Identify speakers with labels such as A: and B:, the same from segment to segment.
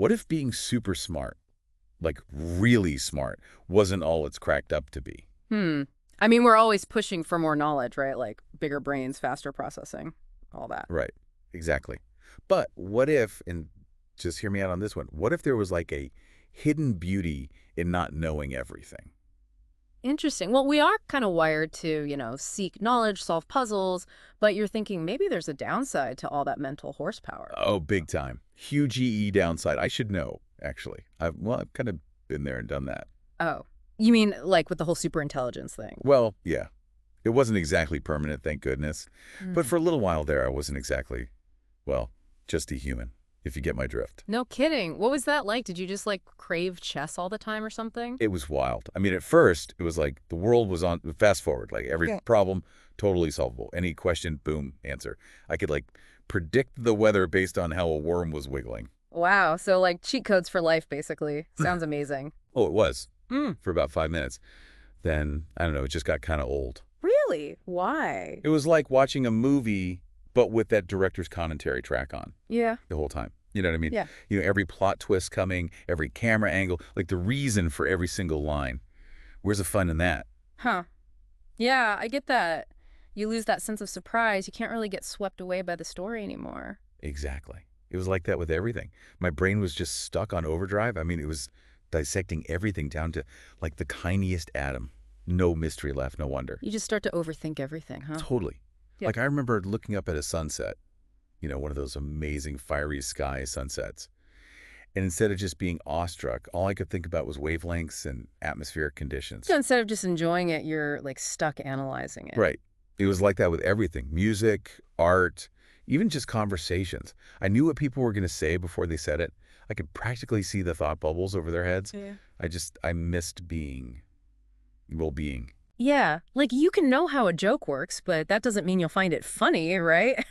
A: What if being super smart, like really smart, wasn't all it's cracked up to be?
B: Hmm. I mean, we're always pushing for more knowledge, right? Like bigger brains, faster processing, all that.
A: Right. Exactly. But what if, and just hear me out on this one, what if there was like a hidden beauty in not knowing everything?
B: Interesting. Well, we are kind of wired to, seek knowledge, solve puzzles, but you're thinking maybe there's a downside to all that mental horsepower.
A: Oh, big time. Huge EE downside. I should know, actually. I've kind of been there and done that.
B: Oh, you mean like with the whole superintelligence thing?
A: Well, yeah. It wasn't exactly permanent, thank goodness. But
B: Hmm.
A: for a little while there, I wasn't exactly, well, just a human, if you get my drift.
B: No kidding. What was that like? Did you just like crave chess all the time or something?
A: It was wild. I mean, at first, it was like the world was on fast forward, like every problem, totally solvable. Any question, boom, answer. I could like predict the weather based on how a worm was wiggling.
B: Wow. So like cheat codes for life, basically. Sounds amazing.
A: Oh, it was for about 5 minutes. Then, I don't know, it just got kind of old.
B: Really? Why?
A: It was like watching a movie, but with that director's commentary track on
B: Yeah.
A: the whole time. You know what I mean?
B: Yeah.
A: Every plot twist coming, every camera angle, like the reason for every single line. Where's the fun in that?
B: Huh. Yeah, I get that. You lose that sense of surprise. You can't really get swept away by the story anymore.
A: Exactly. It was like that with everything. My brain was just stuck on overdrive. I mean, it was dissecting everything down to like the tiniest atom. No mystery left, no wonder.
B: You just start to overthink everything, huh?
A: Totally.
B: Yeah.
A: Like I remember looking up at a sunset, one of those amazing fiery sky sunsets. And instead of just being awestruck, all I could think about was wavelengths and atmospheric
B: So
A: conditions.
B: instead of just enjoying it, you're like stuck analyzing it.
A: Right. It was like that with everything, music, art, even just conversations. I knew what people were going to say before they said it. I could practically see the thought bubbles over their heads.
B: Yeah.
A: I missed being.
B: Yeah, like you can know how a joke works, but that doesn't mean you'll find it funny, right?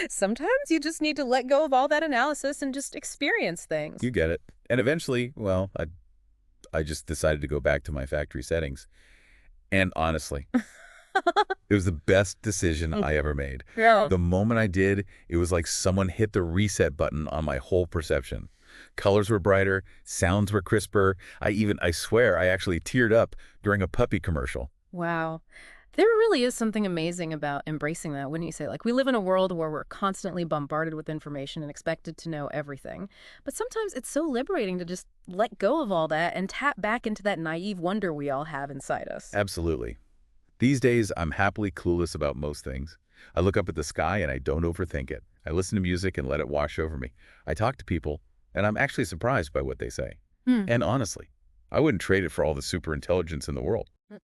B: Sometimes you just need to let go of all that analysis and just experience things.
A: You get it. And eventually, well, I just decided to go back to my factory settings. And honestly, it was the best decision I ever made.
B: Yeah.
A: The moment I did, it was like someone hit the reset button on my whole perception. Colors were brighter, sounds were crisper. I swear, I actually teared up during a puppy commercial.
B: Wow. There really is something amazing about embracing that, wouldn't you say? Like, we live in a world where we're constantly bombarded with information and expected to know everything. But sometimes it's so liberating to just let go of all that and tap back into that naive wonder we all have inside us.
A: Absolutely. These days, I'm happily clueless about most things. I look up at the sky and I don't overthink it. I listen to music and let it wash over me. I talk to people, and I'm actually surprised by what they say.
B: Hmm.
A: And honestly, I wouldn't trade it for all the super intelligence in the world.